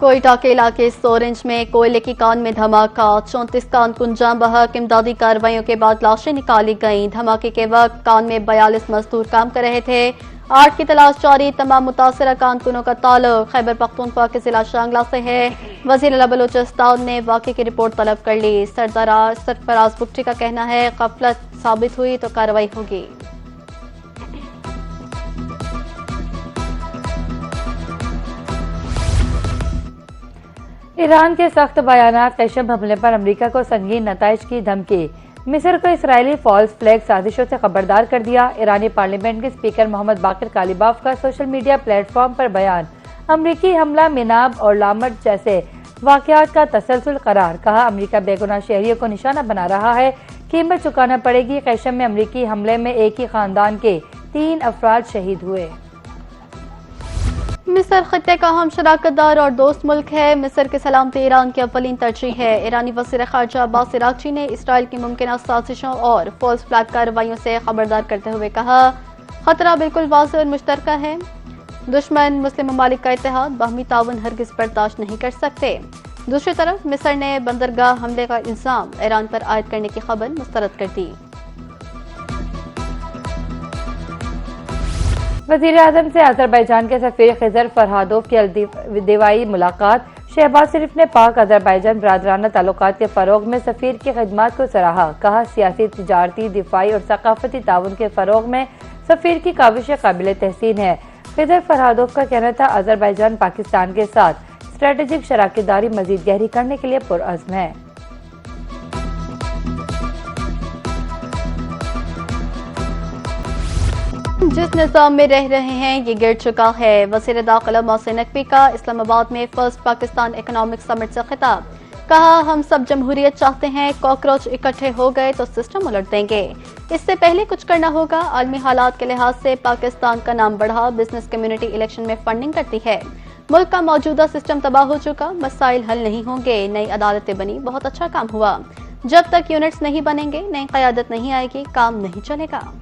कोयटा के इलाके सोरेंज में कोयले की कान में धमाका, 34 कान को अंजाम बहक इमदादी कार्रवाइयों के बाद लाशें निकाली गईं। धमाके के वक्त कान में 42 मजदूर काम कर रहे थे। 8 की तलाश जारी। तमाम मुतासरा कानकुनों का ताल्लुक खैबर पख्तूनख्वा के जिला शांगला से है। वजीर आला बलूचिस्तान ने वाक़े की रिपोर्ट तलब कर ली। सरफराज बुगटी का कहना है गफलत साबित हुई तो कार्रवाई होगी। ईरान के सख्त बयानात, कैशम हमले पर अमेरिका को संगीन नताइज की धमकी। मिस्र को इसराइली फॉल्स फ्लैग साजिशों से खबरदार कर दिया। ईरानी पार्लियामेंट के स्पीकर मोहम्मद बाकिर कालिबाफ का सोशल मीडिया प्लेटफॉर्म पर बयान। अमरीकी हमला मिनाब और लामट जैसे वाकयात का तसलसल करार। कहा, अमरीका बेगुनाह शहरियों को निशाना बना रहा है, कीमत चुकाना पड़ेगी। कैशम में अमरीकी हमले में एक ही खानदान के 3 अफराद शहीद हुए। मिस्र खत्ते का हम शराकतदार और दोस्त मुल्क है। मिस्र की सलामती ईरान की अव्वलीन तरजीह है। ईरानी वज़ीर ख़ारजा अब्बास इराक़ची ने इसराइल की मुमकिन साजिशों और फॉल्स फ्लैग कार्रवाइयों से खबरदार करते हुए कहा, खतरा बिल्कुल वाज़ेह और मुश्तरका है। दुश्मन मुस्लिम ममालिक का इत्तेहाद बाहमी ताउन हरगिज़ बर्दाश्त नहीं कर सकते। दूसरी तरफ मिस्र ने बंदरगाह हमले का इल्ज़ाम ईरान पर आयद करने की खबर मुस्तरद कर दी। वज़ीर आज़म से अज़रबैजान के सफ़ीर खिज़र फरहादोव की दिवाई मुलाकात। शहबाज शरीफ ने पाक अज़रबैजान बरादराना ताल्लुकात के फ़रोग़ में सफ़ीर की खिदमत को सराहा। कहा, सियासी, तिजारती, दिफाई और सकाफती ताउन के फ़रोग़ में सफ़ीर की काविशें काबिल तहसीन है। खिज़र फरहादोव का कहना था, अज़रबैजान पाकिस्तान के साथ स्ट्रेटेजिक शराकतदारी मज़ीद गहरी करने के लिए पुरअज़्म है। जिस निज़ाम में रह रहे हैं ये गिर चुका है। वज़ीर दाखिला मोहसिन नकवी का इस्लामाबाद में फर्स्ट पाकिस्तान इकोनॉमिक समिट से खिताब। कहा, हम सब जमहूरियत चाहते हैं, कॉकरोच इकट्ठे हो गए तो सिस्टम उलट देंगे। इससे पहले कुछ करना होगा। आलमी हालात के लिहाज से पाकिस्तान का नाम बढ़ा। बिजनेस कम्युनिटी इलेक्शन में फंडिंग करती है। मुल्क का मौजूदा सिस्टम तबाह हो चुका, मसाइल हल नहीं होंगे। नई अदालतें बनी, बहुत अच्छा काम हुआ। जब तक यूनिट्स नहीं बनेंगे, नई क़यादत नहीं आएगी, काम नहीं चलेगा।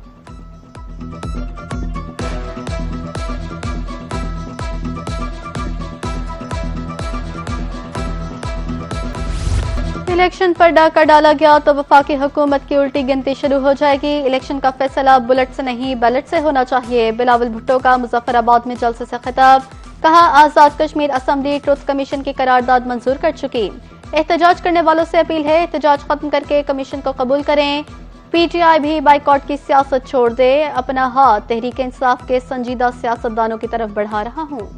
इलेक्शन पर डाका डाला गया तो वफाकी हुकूमत की उल्टी गिनती शुरू हो जाएगी। इलेक्शन का फैसला बुलेट से नहीं बैलेट से होना चाहिए। बिलावल भुट्टो का मुजफ्फराबाद में जलसे से खिताब। कहा, आजाद कश्मीर असम्बली ट्रुथ कमीशन की करारदाद मंजूर कर चुकी। एहतजाज करने वालों से अपील है, एहतजाज खत्म करके कमीशन को कबूल करें। PTI भी बाइकॉट की सियासत छोड़ दे। अपना हाथ तहरीक इंसाफ के संजीदा सियासतदानों की तरफ बढ़ा रहा हूँ।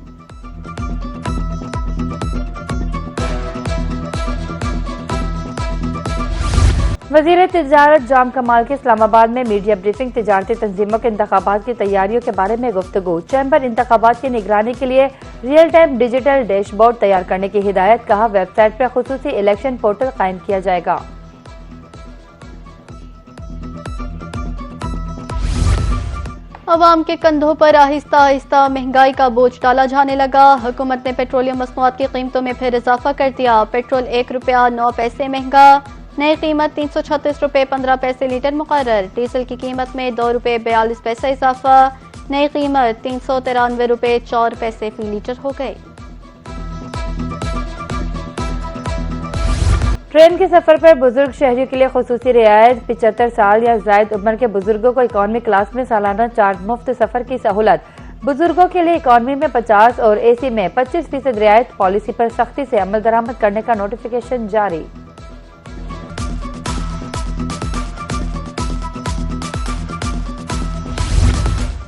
वज़ीर तिजारत जाम कमाल की इस्लामाबाद में मीडिया ब्रीफिंग। तिजारती तंजीमों के इंतखाबात की तैयारियों के बारे में गुफ्तगू। चैम्बर इंतखाबात की निगरानी के लिए रियल टाइम डिजिटल डैशबोर्ड तैयार करने की हिदायत। कहा, वेबसाइट पर खुसूसी इलेक्शन पोर्टल कायम किया जाएगा। अवाम के कंधों पर आहिस्ता आहिस्ता महंगाई का बोझ डाला जाने लगा। हुकूमत ने पेट्रोलियम मसनूआत की कीमतों में फिर इजाफा कर दिया। पेट्रोल 1 रुपया 9 पैसे महंगा। नई कीमत 336 रुपये 15 पैसे लीटर मुकर्रर। डीजल की कीमत में 2 रुपये 42 पैसे इजाफा। नई कीमत 393 रुपये 4 पैसे फी लीटर हो गई। ट्रेन के सफर पर बुजुर्ग शहरियों के लिए खुसूसी रियायत। 75 साल या जायद उम्र के बुजुर्गों को इकॉनमी क्लास में सालाना चार्ज मुफ्त सफर की सहूलत। बुजुर्गों के लिए इकॉनमी में 50 और AC में 25% रियायत। पॉलिसी पर सख्ती से अमल दरामद करने का नोटिफिकेशन जारी।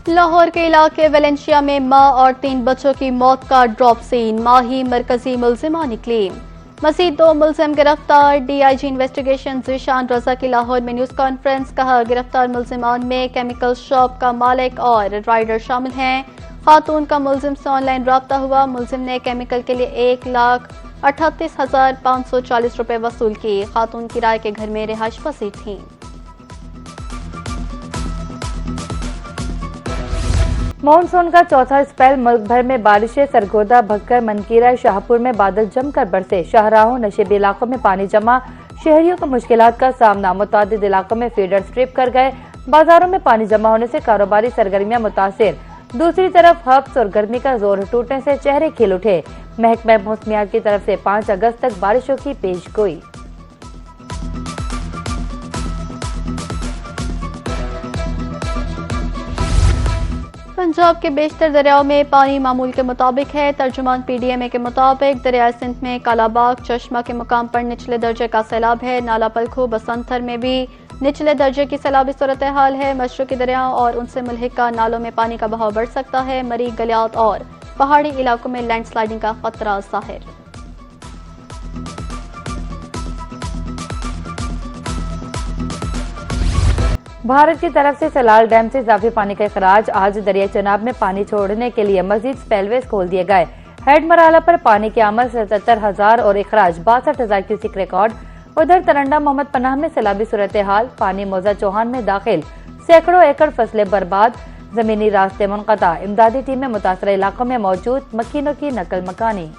लाहौर के इलाके वेलेंशिया में मां और 3 बच्चों की मौत का ड्रॉप सीन। मां ही मरकजी मुल्जिमा निकली। मजीद 2 मुल्जिम गिरफ्तार। DIG इन्वेस्टिगेशन ज़ीशान रजा की लाहौर में न्यूज कॉन्फ्रेंस। कहा, गिरफ्तार मुल्जिमान में केमिकल शॉप का मालिक और राइडर शामिल हैं। खातून का मुल्जिम से ऑनलाइन राब्ता हुआ। मुल्जिम ने केमिकल के लिए 1,38,540 रुपये वसूल की। खातून किराए के घर में रिहाइश पसीर थी। मानसून का चौथा स्पेल। मुल्क भर में बारिशें। सरगोदा, भक्कर, मनकीरा, शाहपुर में बादल जमकर बरसे। शाहराहों, नशेबी इलाकों में पानी जमा। शहरियों को मुश्किलात का सामना। मुतादिद इलाकों में फीडर स्ट्रिप कर गए। बाजारों में पानी जमा होने से कारोबारी सरगर्मियां मुतासिर। दूसरी तरफ हब्स और गर्मी का जोर टूटने से चेहरे खिल उठे। महकमा मौसमियात की तरफ से 5 अगस्त तक बारिशों की पेशगोई। पंजाब के बेशतर दरियाओं में पानी मामूल के मुताबिक है। तर्जुमान PDMA के मुताबिक दरिया सिंध में कालाबाग चश्मा के मुकाम पर निचले दर्जे का सैलाब है। नाला पलखू बसंतर में भी निचले दर्जे की सैलाबी सूरत हाल है। मशरकी दरियाओं और उनसे मुल्हिका नालों में पानी का बहाव बढ़ सकता है। मरी गलियात और पहाड़ी इलाकों में लैंडस्लाइडिंग का खतरा जाहिर। भारत की तरफ से सलाल डैम से इजाफी पानी का अखराज। आज दरिया चनाब में पानी छोड़ने के लिए मजीद स्पेलवेज खोल दिए गए। हेड मराला पर पानी की आमद 77,000 और अखराज 62,000 क्यूसिक रिकॉर्ड। उधर तरंडा मोहम्मद पनाह में सैलाबी सूरत हाल। पानी मौजा चौहान में दाखिल, सैकड़ों एकड़ फसलें बर्बाद, जमीनी रास्ते मुनक़ता। इमदादी टीमें मुतासरा इलाकों में मौजूद, मकीनों की नकल मकानी।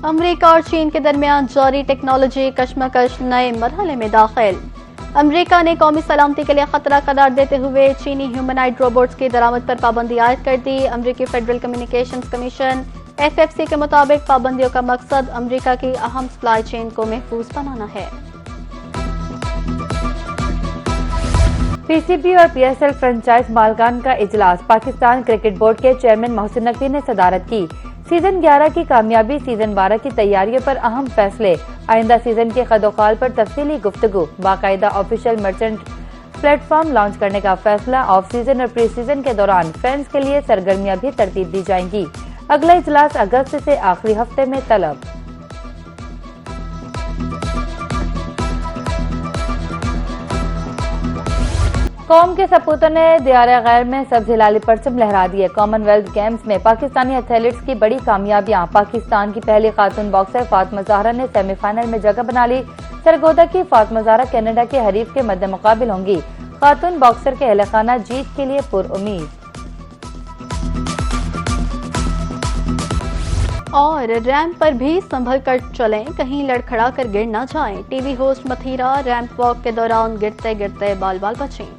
अमेरिका और चीन के दरमियान जारी टेक्नोलॉजी कशमकश नए मरहले में दाखिल। अमेरिका ने कौमी सलामती के लिए खतरा करार देते हुए चीनी ह्यूमनाइड रोबोट्स की दरामद पर पाबंदी आयद कर दी। अमेरिकी फेडरल कम्युनिकेशंस कमीशन FFC के मुताबिक पाबंदियों का मकसद अमेरिका की अहम सप्लाई चेन को महफूज बनाना है। PCB और PSL फ्रेंचाइज मालकान का इजलास। पाकिस्तान क्रिकेट बोर्ड के चेयरमैन मोहसिन नकवी ने सदारत की। सीजन 11 की कामयाबी, सीजन 12 की तैयारियों पर अहम फैसले। आइंदा सीजन के कदोखाल पर तफसीली गुफ्तगू। बाकायदा ऑफिशियल मर्चेंट प्लेटफॉर्म लॉन्च करने का फैसला। ऑफ सीजन और प्री सीजन के दौरान फैंस के लिए सरगर्मियां भी तरतीब दी जाएंगी। अगला इजलास अगस्त से आखिरी हफ्ते में तलब। कौम के सपूतों ने दियारे गैर में सब्ज हिलाली परचम लहरा दिए। कॉमनवेल्थ गेम्स में पाकिस्तानी एथलीट्स की बड़ी कामयाबियां। पाकिस्तान की पहली खातून बॉक्सर फातिमा ज़हरा ने सेमीफाइनल में जगह बना ली। सरगोदा की फातिमा ज़हरा कनाडा के हरीफ के मद्दे मुकाबिल होंगी। खातून बॉक्सर के अहले खाना जीत के लिए पुरउम्मीद। और रैंप पर भी संभल कर चलें, कहीं लड़खड़ा कर गिर न जाएं। TV host Mathira ramp walk के दौरान गिरते गिरते बाल बाल बचें।